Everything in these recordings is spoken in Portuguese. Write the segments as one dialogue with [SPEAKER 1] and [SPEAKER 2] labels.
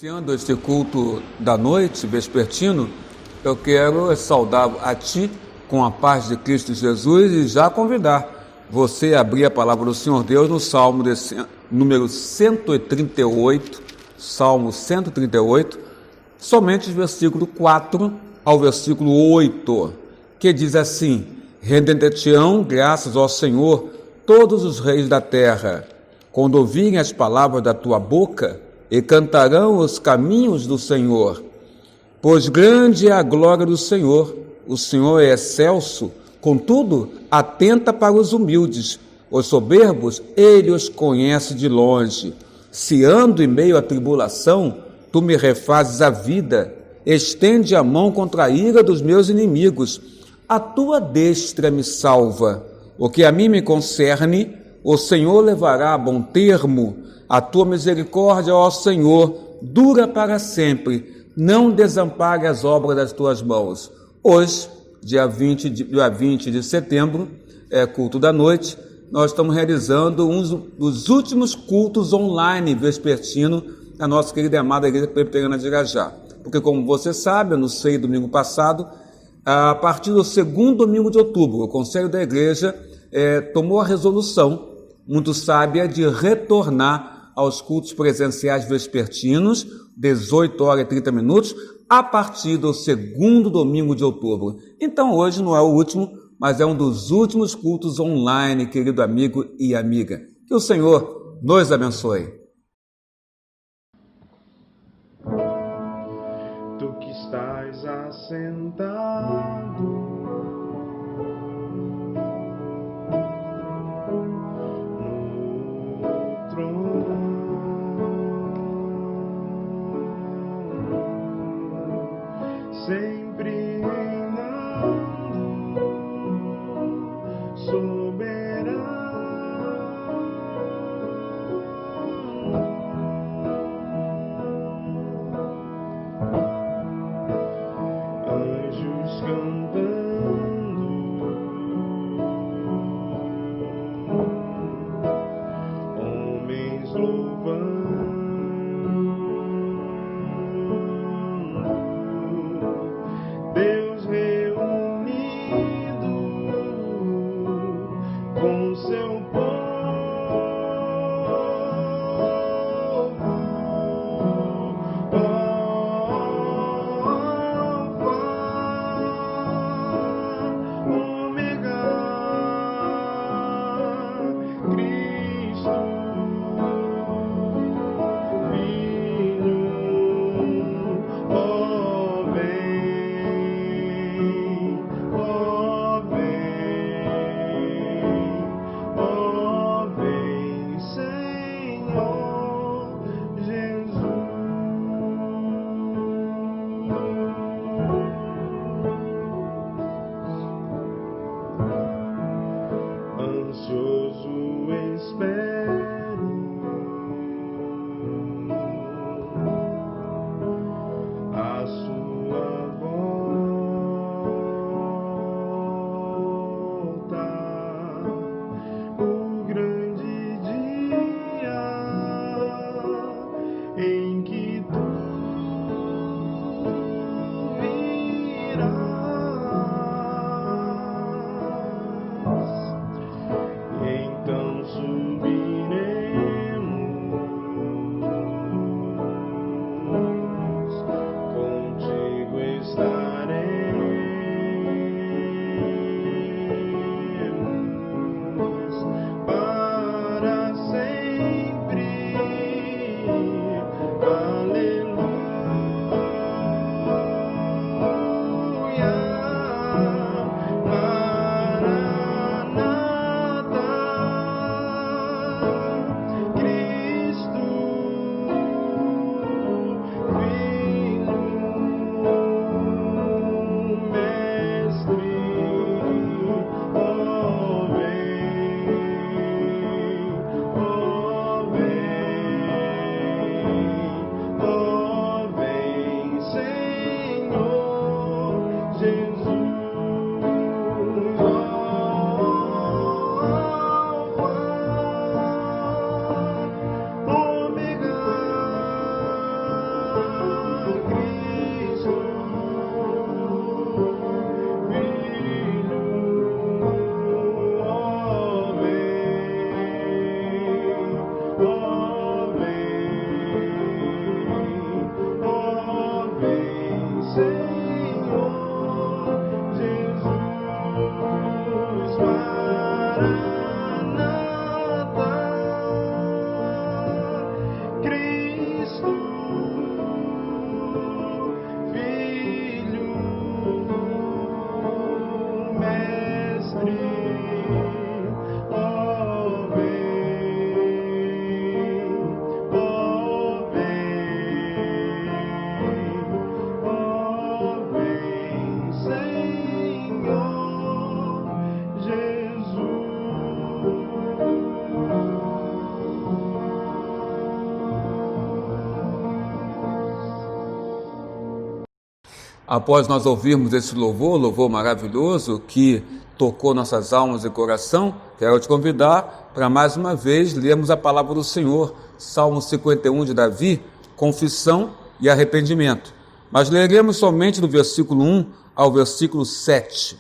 [SPEAKER 1] Iniciando este culto da noite, vespertino, eu quero saudar a ti com a paz de Cristo Jesus e já convidar você a abrir a palavra do Senhor Deus no Salmo número 138, Salmo 138, somente do versículo 4 ao versículo 8, que diz assim: Render-te-ão graças ao Senhor todos os reis da terra, quando ouvirem as palavras da tua boca, e cantarão os caminhos do Senhor. Pois grande é a glória do Senhor, o Senhor é excelso, contudo, atenta para os humildes. Os soberbos, ele os conhece de longe. Se ando em meio à tribulação, tu me refazes a vida, estende a mão contra a ira dos meus inimigos. A tua destra me salva. O que a mim me concerne, o Senhor levará a bom termo. A tua misericórdia, ó Senhor, dura para sempre. Não desampare as obras das tuas mãos. Hoje, dia 20 de setembro, culto da noite, nós estamos realizando um dos últimos cultos online vespertino da nossa querida e amada Igreja Presbiteriana de Irajá. Porque, como você sabe, eu não sei, domingo passado, a partir do segundo domingo de outubro, o Conselho da Igreja tomou a resolução muito sábia de retornar aos cultos presenciais vespertinos, 18 horas e 30 minutos, a partir do segundo domingo de outubro. Então, hoje não é o último, mas é um dos últimos cultos online, querido amigo e amiga. Que o Senhor nos abençoe.
[SPEAKER 2] Tu que estás assentado sempre reinando, soberano, anjos cantando, homens louvando. Deus reunido com seu povo, Ômega, Cristo,
[SPEAKER 1] Após nós ouvirmos esse louvor maravilhoso que tocou nossas almas e coração, quero te convidar para mais uma vez lermos a palavra do Senhor, Salmo 51 de Davi, confissão e arrependimento. Mas leremos somente do versículo 1 ao versículo 7.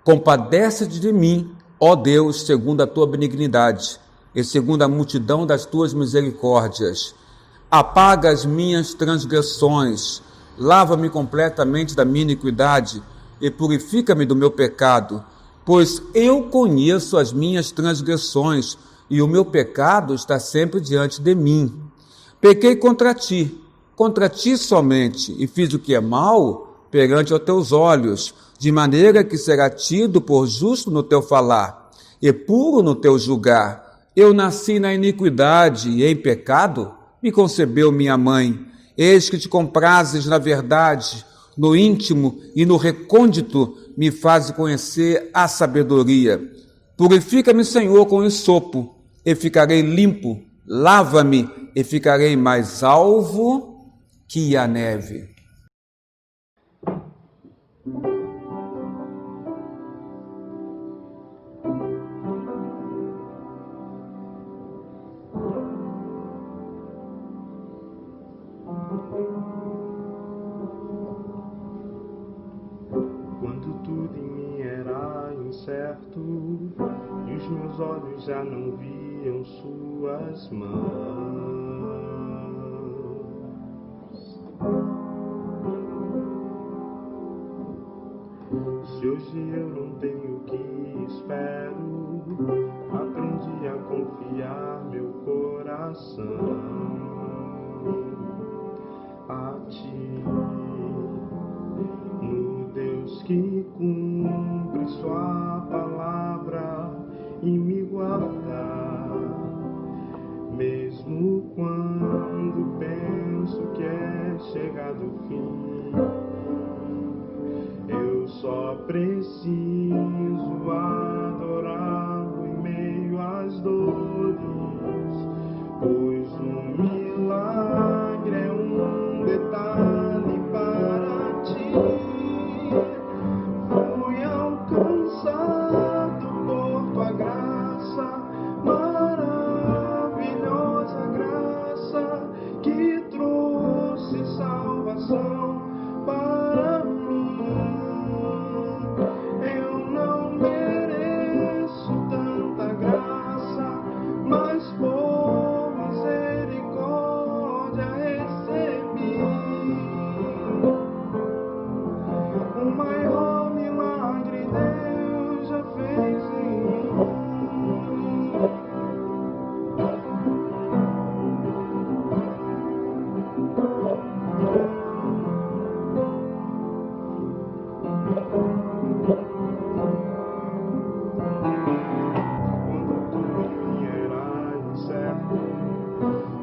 [SPEAKER 1] Compadece-te de mim, ó Deus, segundo a tua benignidade e segundo a multidão das tuas misericórdias. Apaga as minhas transgressões, lava-me completamente da minha iniquidade e purifica-me do meu pecado, pois eu conheço as minhas transgressões e o meu pecado está sempre diante de mim. Pequei contra ti somente, e fiz o que é mal perante os teus olhos, de maneira que será tido por justo no teu falar e puro no teu julgar. Eu nasci na iniquidade e em pecado me concebeu minha mãe. Eis que te comprazes na verdade, no íntimo e no recôndito me fazes conhecer a sabedoria. Purifica-me, Senhor, com esopo, e ficarei limpo. Lava-me, e ficarei mais alvo que a neve.
[SPEAKER 2] Quando tudo em mim era incerto e os meus olhos já não viam suas mãos. Se hoje eu não tenho o que espero, aprendi a confiar meu coração a ti, no Deus que cumpre sua palavra e me guarda, mesmo quando penso que é chegado o fim. Eu só preciso adorá-lo em meio às dores, pois um milagre é um detalhe para ti. Fui alcançado por tua graça, maravilhosa graça que trouxe salvação para mim. Eu não mereço tanta graça, mas por misericórdia recebi. O maior milagre Deus já fez em mim. Quando tudo em mim era incerto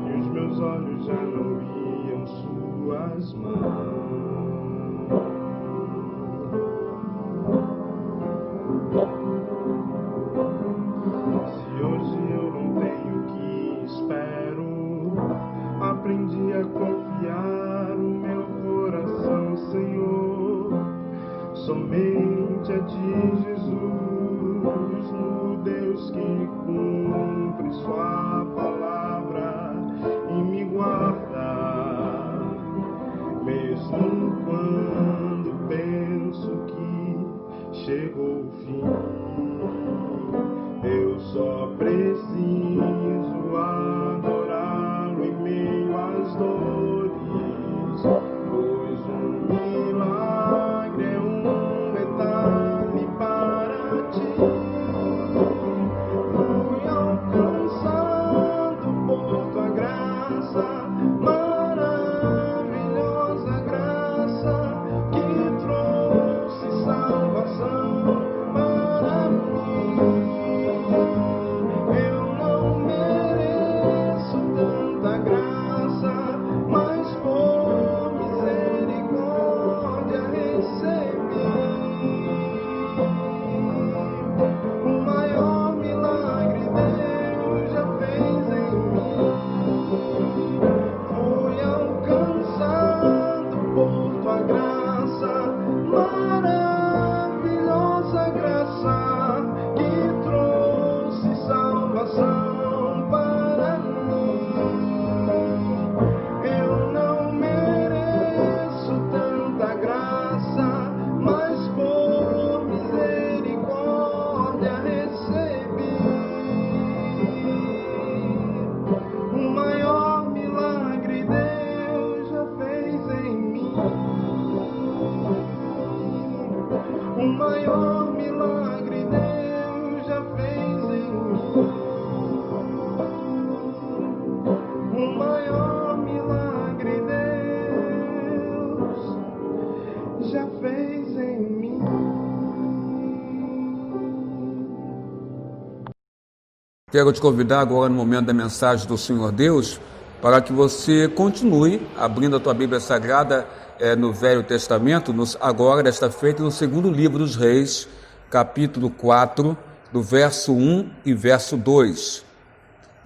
[SPEAKER 2] e os meus olhos já não viam suas mãos. Se hoje eu não tenho o que espero, aprendi a confiar o meu coração, Senhor, somente a ti, Jesus, no Deus que cumpre sua palavra e me guarda, mesmo
[SPEAKER 1] Quero te convidar agora no momento da mensagem do Senhor Deus para que você continue abrindo a tua Bíblia Sagrada no Velho Testamento, agora desta feita no segundo livro dos Reis, capítulo 4, do verso 1 e verso 2.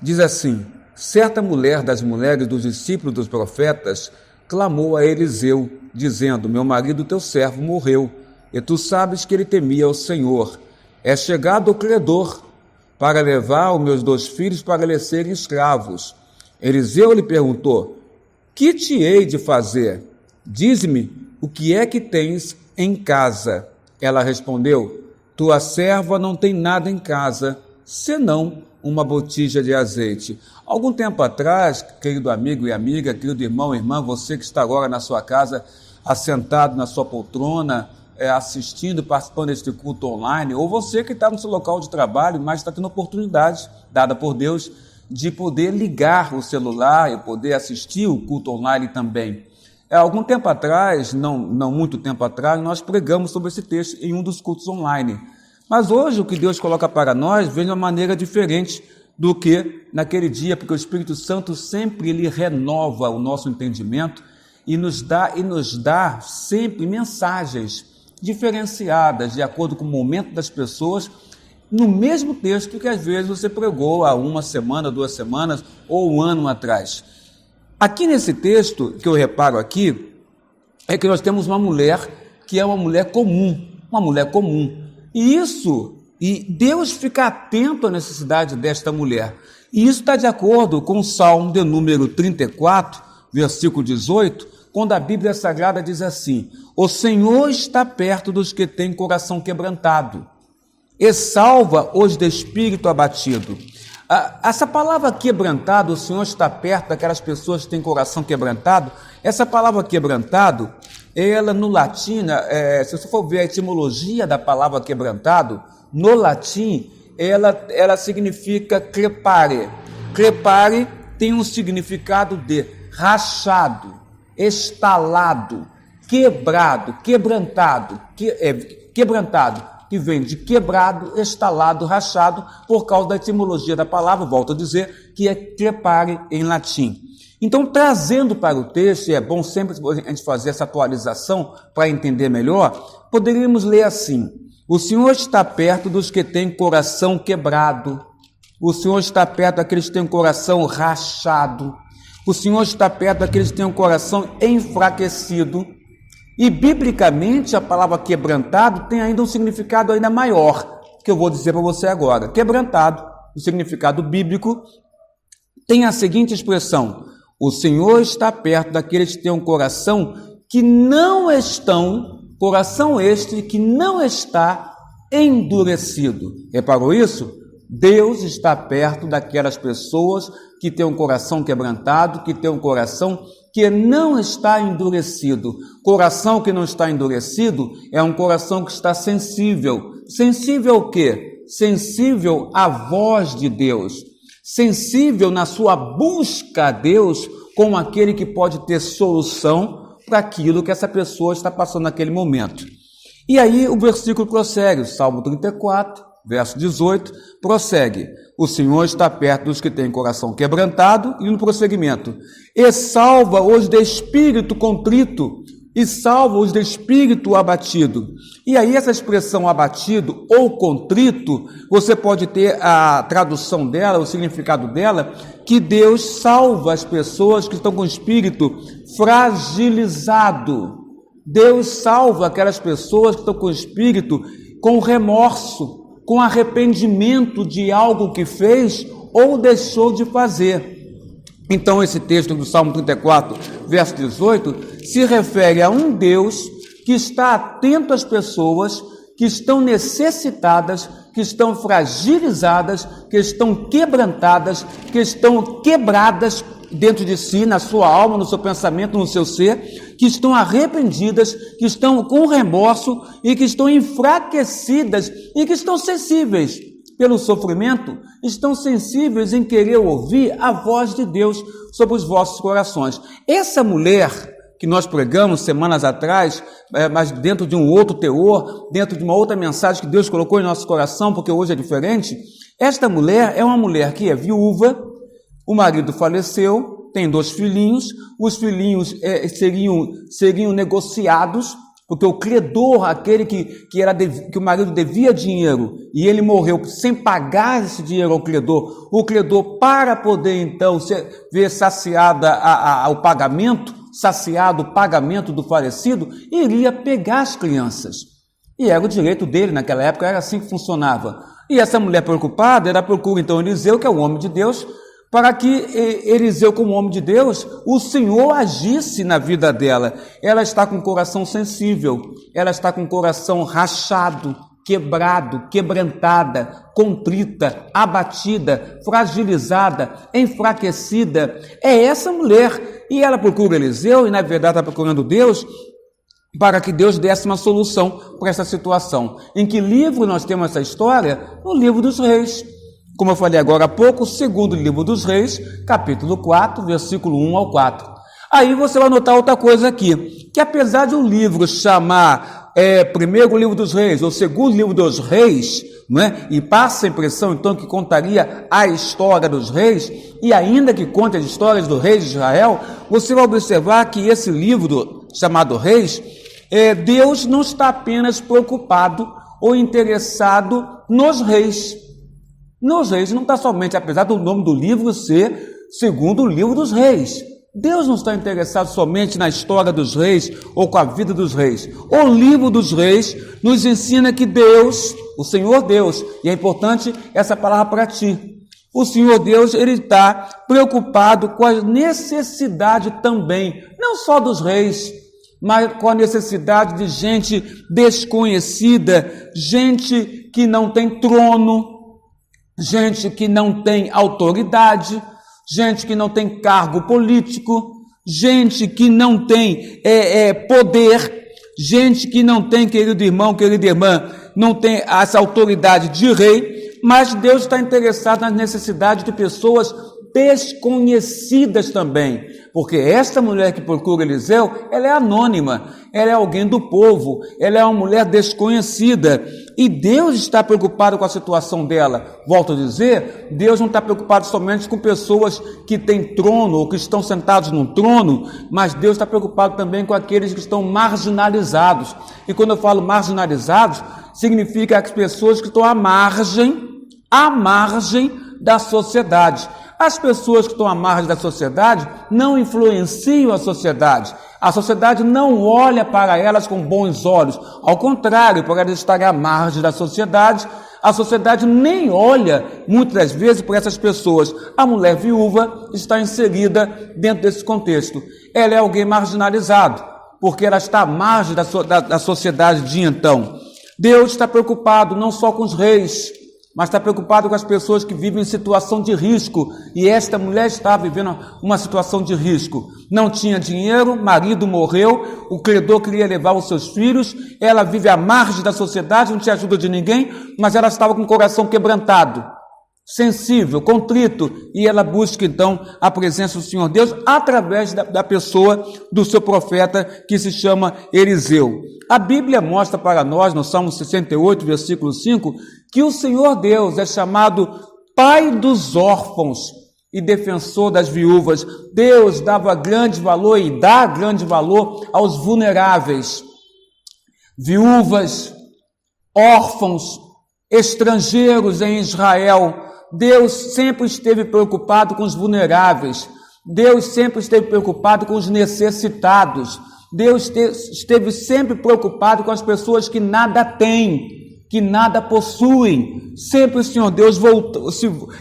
[SPEAKER 1] Diz assim: certa mulher das mulheres dos discípulos dos profetas clamou a Eliseu, dizendo: meu marido, teu servo, morreu, e tu sabes que ele temia ao Senhor. É chegado o credor para levar os meus 2 filhos para lhe serem escravos. Eliseu lhe perguntou: que te hei de fazer? Dize-me, o que é que tens em casa? Ela respondeu: tua serva não tem nada em casa, senão uma botija de azeite. Algum tempo atrás, querido amigo e amiga, querido irmão e irmã, você que está agora na sua casa, assentado na sua poltrona, assistindo, participando deste culto online, ou você que está no seu local de trabalho, mas está tendo oportunidade, dada por Deus, de poder ligar o celular e poder assistir o culto online também. Algum tempo atrás, não muito tempo atrás, nós pregamos sobre esse texto em um dos cultos online. Mas hoje o que Deus coloca para nós vem de uma maneira diferente do que naquele dia, porque o Espírito Santo sempre ele renova o nosso entendimento e nos dá sempre mensagens diferenciadas de acordo com o momento das pessoas, no mesmo texto que às vezes você pregou há 1 semana, 2 semanas ou 1 ano atrás. Aqui nesse texto, que eu reparo aqui, é que nós temos uma mulher que é uma mulher comum. E Deus fica atento à necessidade desta mulher. E isso está de acordo com o Salmo de número 34, versículo 18, quando a Bíblia Sagrada diz assim: o Senhor está perto dos que têm coração quebrantado e salva os de espírito abatido. Essa palavra quebrantado, o Senhor está perto daquelas pessoas que têm coração quebrantado. Essa palavra quebrantado, ela no latim, se você for ver a etimologia da palavra quebrantado, no latim, ela significa crepare. Crepare tem um significado de rachado, estalado, quebrado, quebrantado, que vem de quebrado, estalado, rachado, por causa da etimologia da palavra, volto a dizer, que é crepare em latim. Então, trazendo para o texto, e é bom sempre a gente fazer essa atualização para entender melhor, poderíamos ler assim: o Senhor está perto dos que têm coração quebrado, o Senhor está perto daqueles que têm coração rachado, o Senhor está perto daqueles que têm um coração enfraquecido. E, biblicamente, a palavra quebrantado tem ainda um significado ainda maior, que eu vou dizer para você agora. Quebrantado, o significado bíblico, tem a seguinte expressão: o Senhor está perto daqueles que têm um coração que não coração este que não está endurecido. Reparou isso? Deus está perto daquelas pessoas que têm um coração quebrantado, que têm um coração que não está endurecido. Coração que não está endurecido é um coração que está sensível. Sensível ao quê? Sensível à voz de Deus. Sensível na sua busca a Deus como aquele que pode ter solução para aquilo que essa pessoa está passando naquele momento. E aí o versículo prossegue, o Salmo 34, verso 18, prossegue: o Senhor está perto dos que têm coração quebrantado, e no prosseguimento: e salva os de espírito contrito, e salva os de espírito abatido. E aí essa expressão abatido ou contrito, você pode ter a tradução dela, o significado dela, que Deus salva as pessoas que estão com o espírito fragilizado. Deus salva aquelas pessoas que estão com o espírito com remorso, com arrependimento de algo que fez ou deixou de fazer. Então esse texto do Salmo 34, verso 18, se refere a um Deus que está atento às pessoas que estão necessitadas, que estão fragilizadas, que estão quebrantadas, que estão quebradas dentro de si, na sua alma, no seu pensamento, no seu ser, que estão arrependidas, que estão com remorso e que estão enfraquecidas e que estão sensíveis pelo sofrimento, estão sensíveis em querer ouvir a voz de Deus sobre os vossos corações. Essa mulher que nós pregamos semanas atrás, mas dentro de um outro teor, dentro de uma outra mensagem que Deus colocou em nosso coração, porque hoje é diferente, Esta mulher é uma mulher que é viúva, o marido faleceu, tem 2 filhinhos, os filhinhos seriam negociados, porque o credor, aquele que o marido devia dinheiro, e ele morreu sem pagar esse dinheiro ao credor, o credor, para poder então ver saciado o pagamento do falecido, iria pegar as crianças. E era o direito dele, naquela época era assim que funcionava. E essa mulher preocupada, ela procura então Eliseu, que é o homem de Deus, para que Eliseu, como homem de Deus, o Senhor agisse na vida dela. Ela está com o coração sensível, ela está com o coração rachado, quebrado, quebrantada, contrita, abatida, fragilizada, enfraquecida. É essa mulher. E ela procura Eliseu, e na verdade está procurando Deus, para que Deus desse uma solução para essa situação. Em que livro nós temos essa história? No livro dos Reis. Como eu falei agora há pouco, o 2º livro dos Reis, capítulo 4, versículo 1 ao 4. Aí você vai notar outra coisa aqui, que apesar de um livro chamar primeiro livro dos Reis, ou 2º livro dos Reis, não é? E passa a impressão então que contaria a história dos reis, e ainda que conte as histórias dos reis de Israel, você vai observar que esse livro chamado Reis, Deus não está apenas preocupado ou interessado nos reis. Nos reis não está somente, apesar do nome do livro ser 2º livro dos Reis. Deus não está interessado somente na história dos reis ou com a vida dos reis. O livro dos Reis nos ensina que Deus, o Senhor Deus, e é importante essa palavra para ti, o Senhor Deus, ele está preocupado com a necessidade também, não só dos reis, mas com a necessidade de gente desconhecida, gente que não tem trono, gente que não tem autoridade, gente que não tem cargo político, gente que não tem poder, gente que não tem, querido irmão, querida irmã, não tem essa autoridade de rei, mas Deus está interessado nas necessidades de pessoas desconhecidas também, porque esta mulher que procura Eliseu, ela é anônima, ela é alguém do povo, ela é uma mulher desconhecida, e Deus está preocupado com a situação dela. Volto a dizer, Deus não está preocupado somente com pessoas que têm trono, ou que estão sentados num trono, mas Deus está preocupado também com aqueles que estão marginalizados, e quando eu falo marginalizados, significa as pessoas que estão à margem da sociedade. As pessoas que estão à margem da sociedade não influenciam a sociedade não olha para elas com bons olhos, ao contrário, por elas estarem à margem da sociedade, a sociedade nem olha, muitas das vezes, por essas pessoas. A mulher viúva está inserida dentro desse contexto, ela é alguém marginalizado, porque ela está à margem da sociedade de então. Deus está preocupado não só com os reis, mas está preocupado com as pessoas que vivem em situação de risco, e esta mulher está vivendo uma situação de risco. Não tinha dinheiro, marido morreu, o credor queria levar os seus filhos, ela vive à margem da sociedade, não tinha ajuda de ninguém, mas ela estava com o coração quebrantado, sensível, contrito, e ela busca então a presença do Senhor Deus através da pessoa do seu profeta, que se chama Eliseu. A Bíblia mostra para nós, no Salmo 68, versículo 5, que o Senhor Deus é chamado Pai dos órfãos e defensor das viúvas. Deus dava grande valor e dá grande valor aos vulneráveis, viúvas, órfãos, estrangeiros em Israel. Deus sempre esteve preocupado com os vulneráveis, Deus sempre esteve preocupado com os necessitados, Deus esteve sempre preocupado com as pessoas que nada têm, que nada possuem. Sempre o Senhor Deus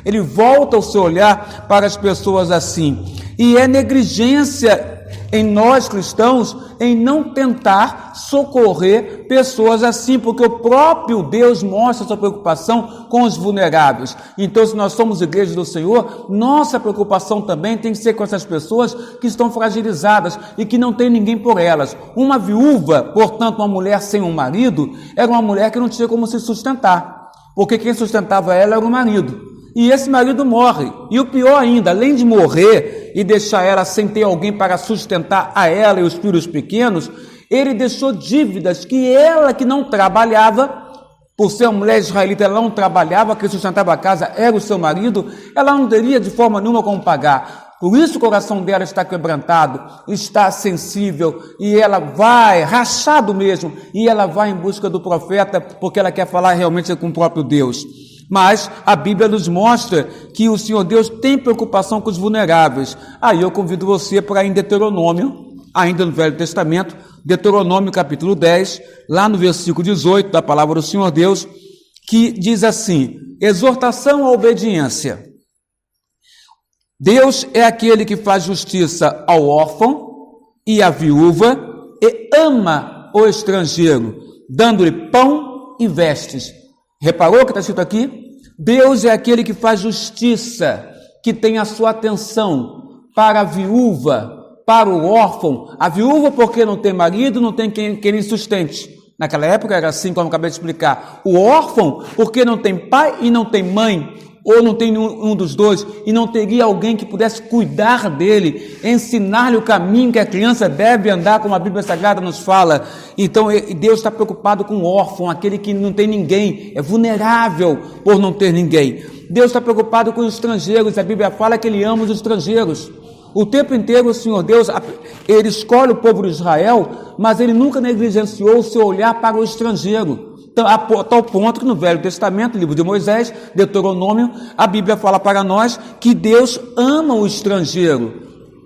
[SPEAKER 1] ele volta o seu olhar para as pessoas assim. E é negligência em nós cristãos em não tentar socorrer pessoas assim, porque o próprio Deus mostra sua preocupação com os vulneráveis. Então, se nós somos igreja do Senhor, nossa preocupação também tem que ser com essas pessoas que estão fragilizadas e que não tem ninguém por elas. Uma viúva, portanto, uma mulher sem um marido, era uma mulher que não tinha como se sustentar, porque quem sustentava ela era o marido. E esse marido morre, e o pior ainda, além de morrer e deixar ela sem ter alguém para sustentar a ela e os filhos pequenos, ele deixou dívidas que ela, que não trabalhava, por ser uma mulher israelita, ela não trabalhava, quem sustentava a casa era o seu marido, ela não teria de forma nenhuma como pagar. Por isso o coração dela está quebrantado, está sensível, e ela vai, rachado mesmo, e ela vai em busca do profeta, porque ela quer falar realmente com o próprio Deus. Mas a Bíblia nos mostra que o Senhor Deus tem preocupação com os vulneráveis. Aí eu convido você para ir em Deuteronômio, ainda no Velho Testamento, Deuteronômio capítulo 10, lá no versículo 18 da palavra do Senhor Deus, que diz assim: exortação à obediência. Deus é aquele que faz justiça ao órfão e à viúva e ama o estrangeiro, dando-lhe pão e vestes. Reparou o que está escrito aqui? Deus é aquele que faz justiça, que tem a sua atenção para a viúva, para o órfão. A viúva porque não tem marido, não tem quem lhe sustente. Naquela época era assim, como eu acabei de explicar. O órfão porque não tem pai e não tem mãe, ou não tem um dos dois, e não teria alguém que pudesse cuidar dele, ensinar-lhe o caminho que a criança deve andar, como a Bíblia Sagrada nos fala. Então Deus está preocupado com o órfão, aquele que não tem ninguém, é vulnerável por não ter ninguém. Deus está preocupado com os estrangeiros, a Bíblia fala que Ele ama os estrangeiros. O tempo inteiro o Senhor Deus, Ele escolhe o povo de Israel, mas Ele nunca negligenciou o seu olhar para o estrangeiro. A tal ponto que no Velho Testamento, livro de Moisés, Deuteronômio, a Bíblia fala para nós que Deus ama o estrangeiro,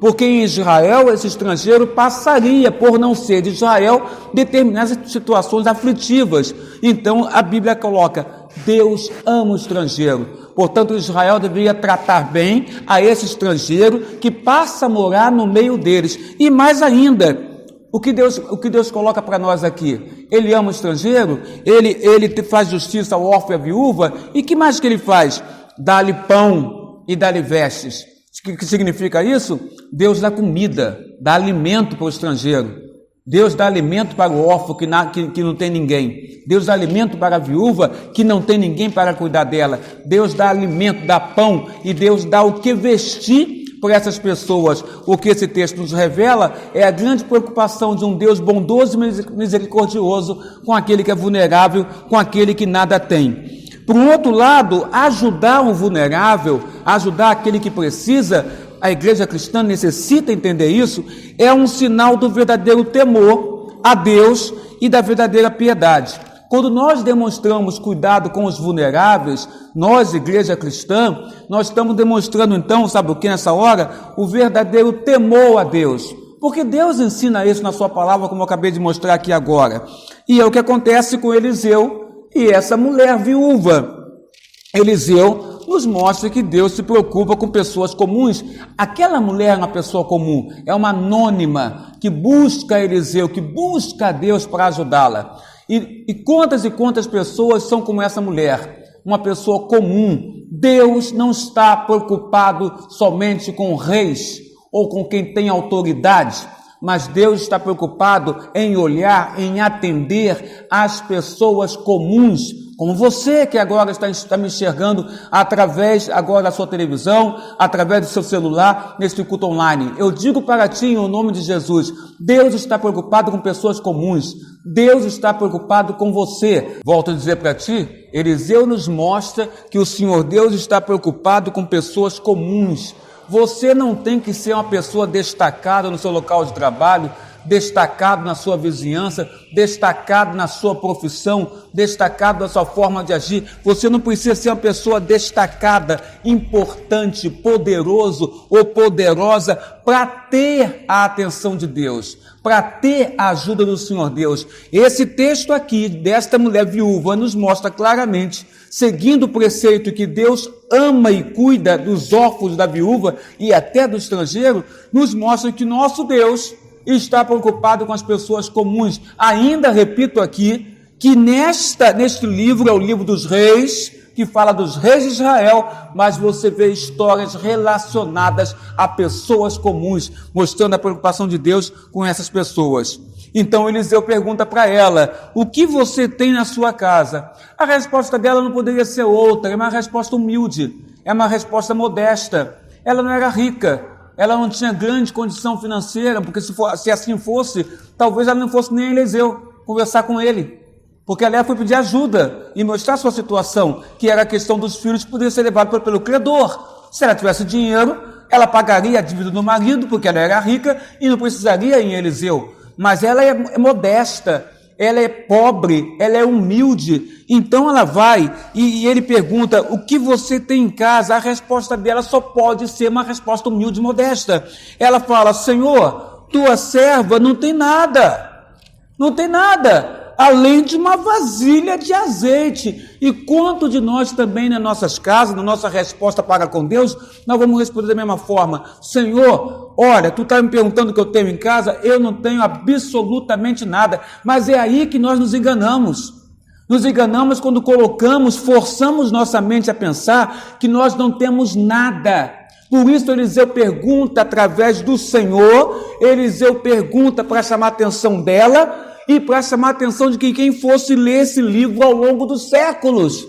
[SPEAKER 1] porque em Israel esse estrangeiro passaria por não ser de Israel determinadas situações aflitivas. Então a Bíblia coloca: Deus ama o estrangeiro. Portanto, Israel deveria tratar bem a esse estrangeiro que passa a morar no meio deles. E mais ainda, o que Deus coloca para nós aqui? Ele ama o estrangeiro, ele faz justiça ao órfão e à viúva, e que mais que ele faz? Dá-lhe pão e dá-lhe vestes. O que significa isso? Deus dá comida, dá alimento para o estrangeiro. Deus dá alimento para o órfão que não tem ninguém. Deus dá alimento para a viúva que não tem ninguém para cuidar dela. Deus dá alimento, dá pão, e Deus dá o que vestir por essas pessoas. O que esse texto nos revela é a grande preocupação de um Deus bondoso e misericordioso com aquele que é vulnerável, com aquele que nada tem. Por um outro lado, ajudar um vulnerável, ajudar aquele que precisa, a igreja cristã necessita entender isso, é um sinal do verdadeiro temor a Deus e da verdadeira piedade. Quando nós demonstramos cuidado com os vulneráveis, nós, igreja cristã, nós estamos demonstrando então, sabe o que nessa hora? O verdadeiro temor a Deus. Porque Deus ensina isso na sua palavra, como eu acabei de mostrar aqui agora. E é o que acontece com Eliseu e essa mulher viúva. Eliseu nos mostra que Deus se preocupa com pessoas comuns. Aquela mulher é uma pessoa comum, é uma anônima, que busca Eliseu, que busca a Deus para ajudá-la. E quantas pessoas são como essa mulher? Uma pessoa comum. Deus não está preocupado somente com reis ou com quem tem autoridade, mas Deus está preocupado em olhar, em atender às pessoas comuns, como você que agora está me enxergando através agora da sua televisão, através do seu celular, neste culto online. Eu digo para ti, em nome de Jesus, Deus está preocupado com pessoas comuns. Deus está preocupado com você. Volto a dizer para ti, Eliseu nos mostra que o Senhor Deus está preocupado com pessoas comuns. Você não tem que ser uma pessoa destacada no seu local de trabalho, destacado na sua vizinhança, destacado na sua profissão, destacado na sua forma de agir. Você não precisa ser uma pessoa destacada, importante, poderoso ou poderosa para ter a atenção de Deus, para ter a ajuda do Senhor Deus. Esse texto aqui, desta mulher viúva, nos mostra claramente, seguindo o preceito que Deus ama e cuida dos órfãos, da viúva e até do estrangeiro, nos mostra que nosso Deus está preocupado com as pessoas comuns. Ainda repito aqui, que neste livro é o livro dos reis, que fala dos reis de Israel, mas você vê histórias relacionadas a pessoas comuns, mostrando a preocupação de Deus com essas pessoas. Então Eliseu pergunta para ela: o que você tem na sua casa? A resposta dela não poderia ser outra, é uma resposta humilde, é uma resposta modesta. Ela não era rica, ela não tinha grande condição financeira, porque se assim fosse, talvez ela não fosse nem Eliseu conversar com ele. Porque a Léa foi pedir ajuda e mostrar sua situação, que era a questão dos filhos que poderiam ser levados pelo credor. Se ela tivesse dinheiro, ela pagaria a dívida do marido, porque ela era rica e não precisaria ir em Eliseu. Mas ela é modesta, ela é pobre, ela é humilde. Então ela vai e ele pergunta: o que você tem em casa? A resposta dela só pode ser uma resposta humilde e modesta. Ela fala: Senhor, tua serva não tem nada, além de uma vasilha de azeite. E quanto de nós também nas nossas casas, na nossa resposta para com Deus, nós vamos responder da mesma forma: Senhor, olha, tu está me perguntando o que eu tenho em casa, eu não tenho absolutamente nada. Mas é aí que nós nos enganamos. Nos enganamos quando forçamos nossa mente a pensar que nós não temos nada. Por isso Eliseu pergunta através do Senhor, Eliseu pergunta para chamar a atenção dela e para chamar a atenção de quem fosse ler esse livro ao longo dos séculos.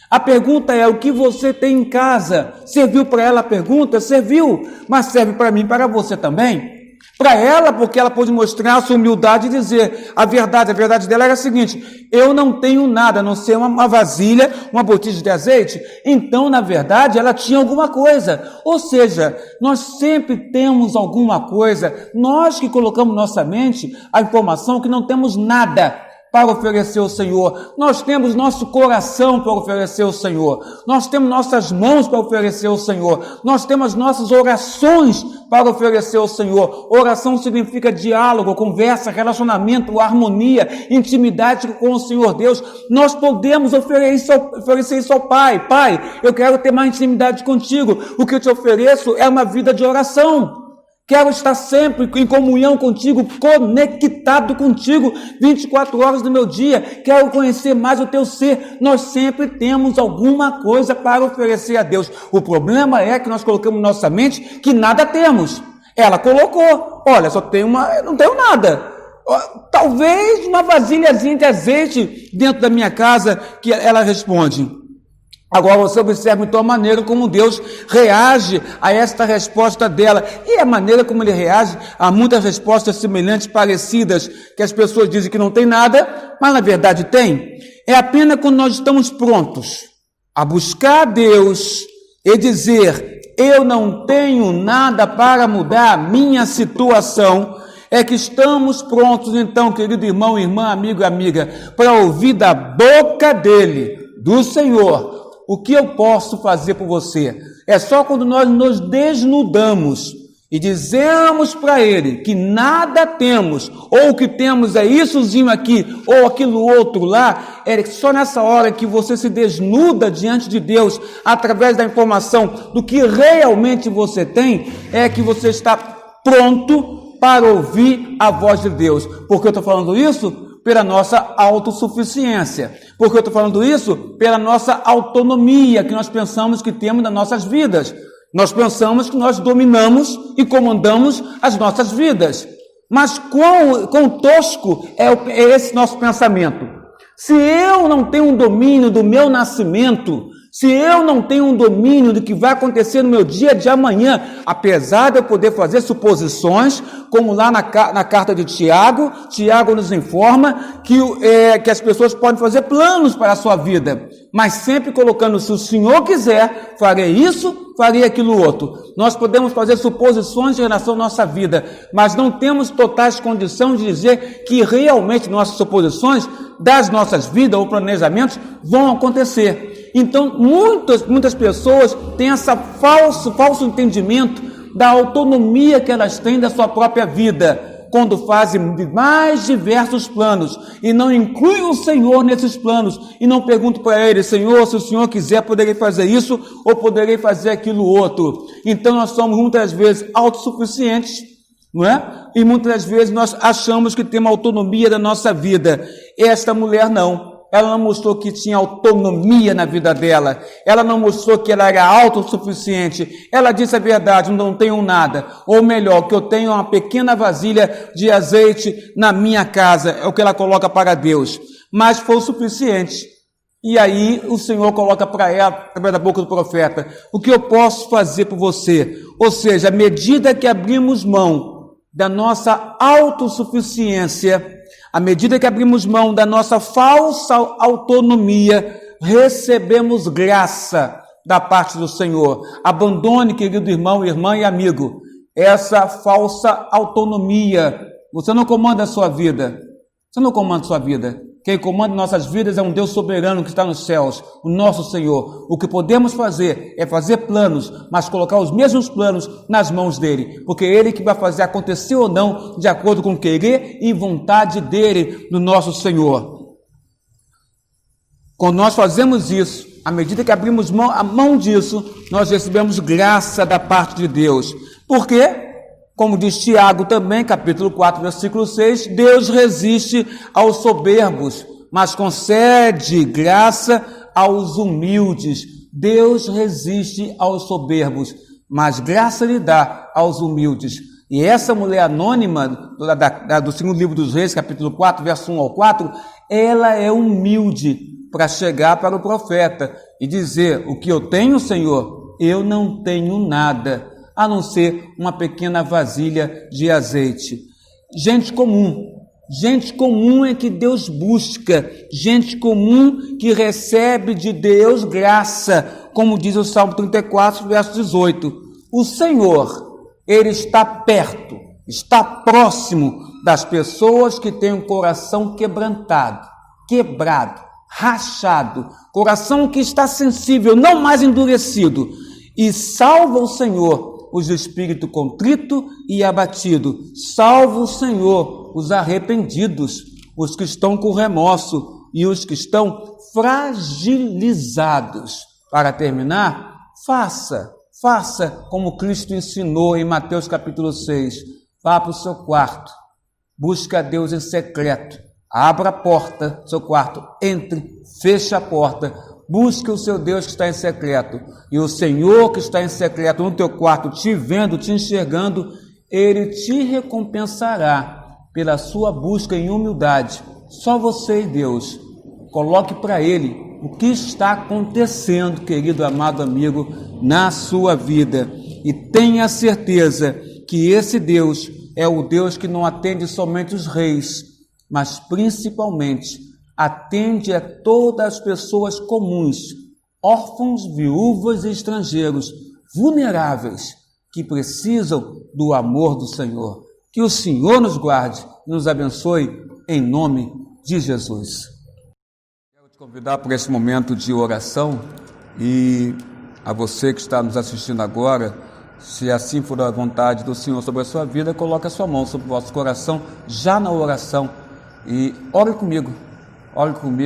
[SPEAKER 1] A pergunta é: o que você tem em casa? Serviu para ela a pergunta? Serviu, mas serve para mim e para você também. Para ela, porque ela pôde mostrar a sua humildade e dizer a verdade dela era a seguinte: eu não tenho nada, a não ser uma vasilha, uma botija de azeite. Então, na verdade, ela tinha alguma coisa. Ou seja, nós sempre temos alguma coisa. Nós que colocamos nossa mente a informação que não temos nada para oferecer ao Senhor. Nós temos nosso coração para oferecer ao Senhor. Nós temos nossas mãos para oferecer ao Senhor. Nós temos nossas orações para oferecer ao Senhor. Oração significa diálogo, conversa, relacionamento, harmonia, intimidade com o Senhor Deus. Nós podemos oferecer isso ao Pai. Pai, eu quero ter mais intimidade contigo. O que eu te ofereço é uma vida de oração. Quero estar sempre em comunhão contigo, conectado contigo, 24 horas do meu dia. Quero conhecer mais o teu ser. Nós sempre temos alguma coisa para oferecer a Deus. O problema é que nós colocamos em nossa mente que nada temos. Ela colocou: olha, não tenho nada. Talvez uma vasilhazinha de azeite dentro da minha casa, que ela responde. Agora você observa então a maneira como Deus reage a esta resposta dela, e a maneira como ele reage a muitas respostas semelhantes, parecidas, que as pessoas dizem que não tem nada, mas na verdade tem. É apenas quando nós estamos prontos a buscar a Deus e dizer: eu não tenho nada para mudar a minha situação, é que estamos prontos então, querido irmão, irmã, amigo e amiga, para ouvir da boca dele, do Senhor: o que eu posso fazer por você? É só quando nós nos desnudamos e dizemos para Ele que nada temos, ou o que temos é issozinho aqui, ou aquilo outro lá. É só nessa hora que você se desnuda diante de Deus, através da informação do que realmente você tem, é que você está pronto para ouvir a voz de Deus. Por que eu estou falando isso? Pela nossa autossuficiência. Porque eu estou falando isso? Pela nossa autonomia que nós pensamos que temos nas nossas vidas. Nós pensamos que nós dominamos e comandamos as nossas vidas. Mas quão tosco é esse nosso pensamento? Se eu não tenho um domínio do meu nascimento, se eu não tenho um domínio do que vai acontecer no meu dia de amanhã, apesar de eu poder fazer suposições, como lá na carta de Tiago nos informa que as pessoas podem fazer planos para a sua vida, mas sempre colocando: se o Senhor quiser, farei isso, farei aquilo outro. Nós podemos fazer suposições em relação à nossa vida, mas não temos totais condições de dizer que realmente nossas suposições das nossas vidas ou planejamentos vão acontecer. Então, muitas pessoas têm esse falso entendimento da autonomia que elas têm da sua própria vida, quando fazem mais diversos planos e não incluem o Senhor nesses planos e não perguntam para Ele: Senhor, se o Senhor quiser, poderei fazer isso ou poderei fazer aquilo outro. Então, nós somos muitas vezes autossuficientes, não é? E muitas vezes nós achamos que temos autonomia da nossa vida. Esta mulher não. Ela não mostrou que tinha autonomia na vida dela. Ela não mostrou que ela era autossuficiente. Ela disse a verdade: não tenho nada. Ou melhor, que eu tenho uma pequena vasilha de azeite na minha casa. É o que ela coloca para Deus. Mas foi o suficiente. E aí o Senhor coloca para ela, através da boca do profeta: o que eu posso fazer por você? Ou seja, à medida que abrimos mão da nossa autossuficiência, À medida que abrimos mão da nossa falsa autonomia, recebemos graça da parte do Senhor. Abandone, querido irmão, irmã e amigo, essa falsa autonomia. Você não comanda a sua vida. Você não comanda a sua vida. Quem comanda nossas vidas é um Deus soberano que está nos céus, o nosso Senhor. O que podemos fazer é fazer planos, mas colocar os mesmos planos nas mãos dele, porque é ele que vai fazer acontecer ou não, de acordo com o querer e vontade dele, no nosso Senhor. Quando nós fazemos isso, à medida que abrimos a mão disso, nós recebemos graça da parte de Deus. Por quê? Como diz Tiago também, capítulo 4, versículo 6, Deus resiste aos soberbos, mas concede graça aos humildes. Deus resiste aos soberbos, mas graça lhe dá aos humildes. E essa mulher anônima, do segundo livro dos Reis, capítulo 4, verso 1 ao 4, ela é humilde para chegar para o profeta e dizer: o que eu tenho, Senhor, eu não tenho nada, a não ser uma pequena vasilha de azeite. Gente comum é que Deus busca, gente comum que recebe de Deus graça, como diz o Salmo 34, verso 18. O Senhor, ele está perto, está próximo das pessoas que têm um coração quebrantado, rachado, coração que está sensível, não mais endurecido, e salva o Senhor os de espírito contrito e abatido. Salva o Senhor os arrependidos, os que estão com remorso e os que estão fragilizados. Para terminar, faça como Cristo ensinou em Mateus capítulo 6. Vá para o seu quarto, busque a Deus em secreto, abra a porta do seu quarto, entre, feche a porta, busque o seu Deus que está em secreto, e o Senhor que está em secreto no teu quarto, te vendo, te enxergando, ele te recompensará pela sua busca em humildade. Só você e Deus. Coloque para ele o que está acontecendo, querido amado amigo, na sua vida, e tenha certeza que esse Deus é o Deus que não atende somente os reis, mas principalmente atende a todas as pessoas comuns, órfãos, viúvas e estrangeiros, vulneráveis, que precisam do amor do Senhor. Que o Senhor nos guarde e nos abençoe, em nome de Jesus. Quero te convidar para esse momento de oração, e a você que está nos assistindo agora, se assim for a vontade do Senhor sobre a sua vida, coloque a sua mão sobre o vosso coração, já na oração, e ore comigo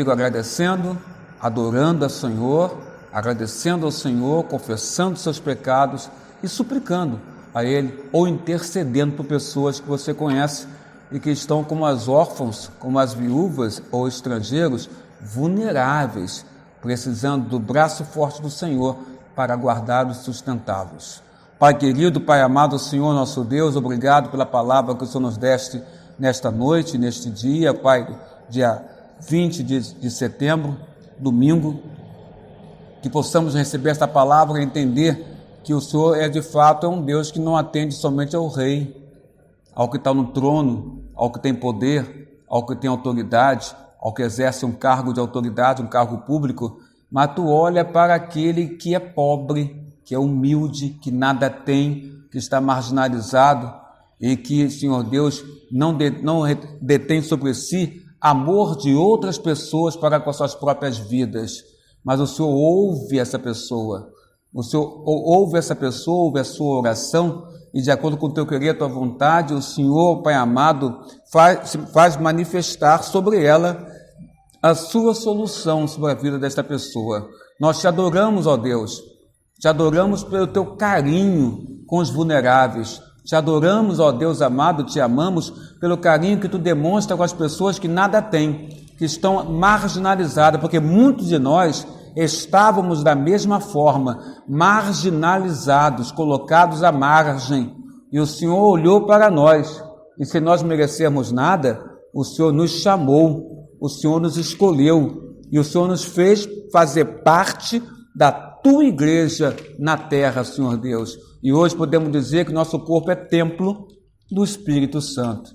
[SPEAKER 1] agradecendo, adorando ao Senhor, agradecendo ao Senhor, confessando seus pecados e suplicando a Ele, ou intercedendo por pessoas que você conhece e que estão como as órfãos, como as viúvas ou estrangeiros, vulneráveis, precisando do braço forte do Senhor para guardá-los e sustentá-los. Pai querido, Pai amado, Senhor nosso Deus, obrigado pela palavra que o Senhor nos deste nesta noite, neste dia, Pai, dia 20 de setembro, domingo, que possamos receber esta palavra e entender que o Senhor de fato é um Deus que não atende somente ao rei, ao que está no trono, ao que tem poder, ao que tem autoridade, ao que exerce um cargo de autoridade, um cargo público, mas tu olha para aquele que é pobre, que é humilde, que nada tem, que está marginalizado e que, Senhor Deus, não detém sobre si amor de outras pessoas para com as suas próprias vidas, mas o Senhor ouve essa pessoa, ouve a sua oração, e de acordo com o teu querer, a tua vontade, o Senhor, Pai amado, faz manifestar sobre ela a sua solução sobre a vida desta pessoa. Nós te adoramos, ó Deus, te adoramos pelo teu carinho com os vulneráveis, te adoramos, ó Deus amado, te amamos pelo carinho que tu demonstra com as pessoas que nada têm, que estão marginalizadas, porque muitos de nós estávamos da mesma forma, marginalizados, colocados à margem, e o Senhor olhou para nós, e se nós merecermos nada, o Senhor nos chamou, o Senhor nos escolheu, e o Senhor nos fez fazer parte da tua igreja na terra, Senhor Deus. E hoje podemos dizer que nosso corpo é templo do Espírito Santo.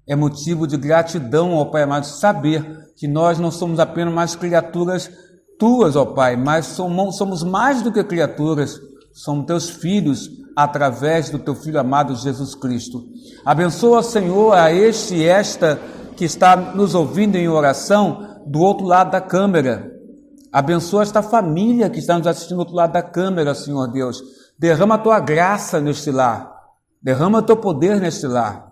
[SPEAKER 1] É motivo de gratidão, ó Pai amado, saber que nós não somos apenas mais criaturas tuas, ó Pai, mas somos mais do que criaturas, somos teus filhos, através do teu Filho amado Jesus Cristo. Abençoa, Senhor, a este e esta que está nos ouvindo em oração do outro lado da câmera. Abençoa esta família que está nos assistindo do outro lado da câmera, Senhor Deus. Derrama a tua graça neste lar, derrama o teu poder neste lar.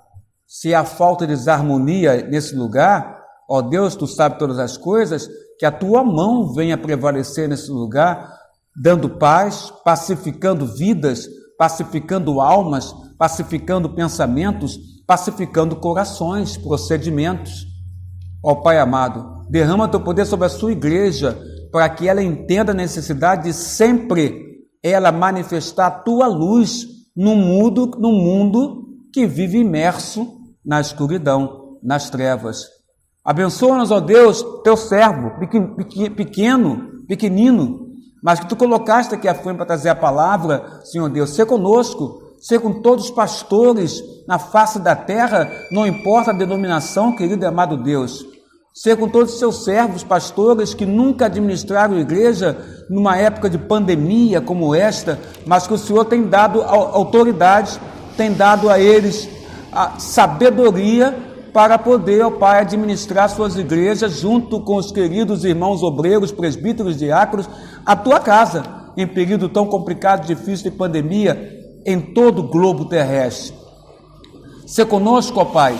[SPEAKER 1] Se há falta de desarmonia nesse lugar, ó Deus, tu sabes todas as coisas, que a tua mão venha prevalecer nesse lugar, dando paz, pacificando vidas, pacificando almas, pacificando pensamentos, pacificando corações, procedimentos. Ó Pai amado, derrama teu poder sobre a sua igreja, para que ela entenda a necessidade de sempre ela manifestar a tua luz no mundo que vive imerso na escuridão, nas trevas. Abençoa-nos, ó Deus, teu servo, pequenino, mas que tu colocaste aqui à frente para trazer a palavra, Senhor Deus. Ser conosco, ser com todos os pastores na face da terra, não importa a denominação, querido e amado Deus. Ser com todos os seus servos, pastores, que nunca administraram a igreja numa época de pandemia como esta, mas que o Senhor tem dado autoridade, tem dado a eles a sabedoria para poder, ó Pai, administrar suas igrejas junto com os queridos irmãos obreiros, presbíteros, diáconos, a tua casa, em período tão complicado, difícil de pandemia, em todo o globo terrestre. Ser conosco, ó Pai,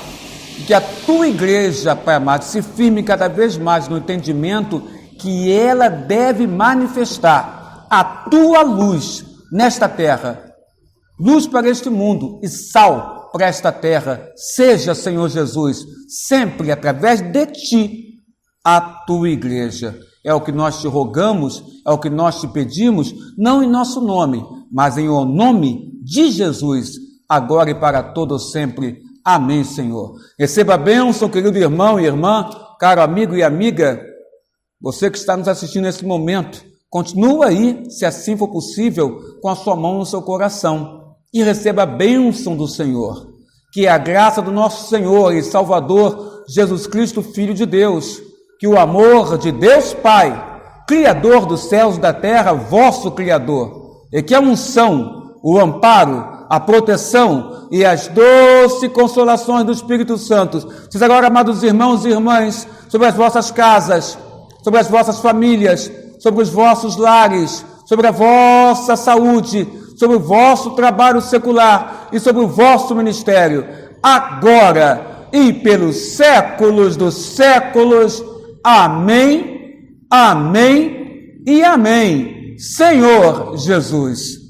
[SPEAKER 1] que a tua igreja, Pai amado, se firme cada vez mais no entendimento que ela deve manifestar a tua luz nesta terra, luz para este mundo e sal para esta terra. Seja, Senhor Jesus, sempre através de ti, a tua igreja. É o que nós te rogamos, é o que nós te pedimos, não em nosso nome, mas em o nome de Jesus, agora e para todos sempre. Amém, Senhor. Receba a bênção, querido irmão e irmã, caro amigo e amiga, você que está nos assistindo nesse momento, continua aí, se assim for possível, com a sua mão no seu coração e receba a bênção do Senhor. Que a graça do nosso Senhor e Salvador Jesus Cristo, Filho de Deus, que o amor de Deus Pai, Criador dos céus e da terra, vosso Criador, e que a unção, o amparo, a proteção e as doces consolações do Espírito Santo seja agora, amados irmãos e irmãs, sobre as vossas casas, sobre as vossas famílias, sobre os vossos lares, sobre a vossa saúde, sobre o vosso trabalho secular e sobre o vosso ministério, agora e pelos séculos dos séculos. Amém, amém e amém. Senhor Jesus.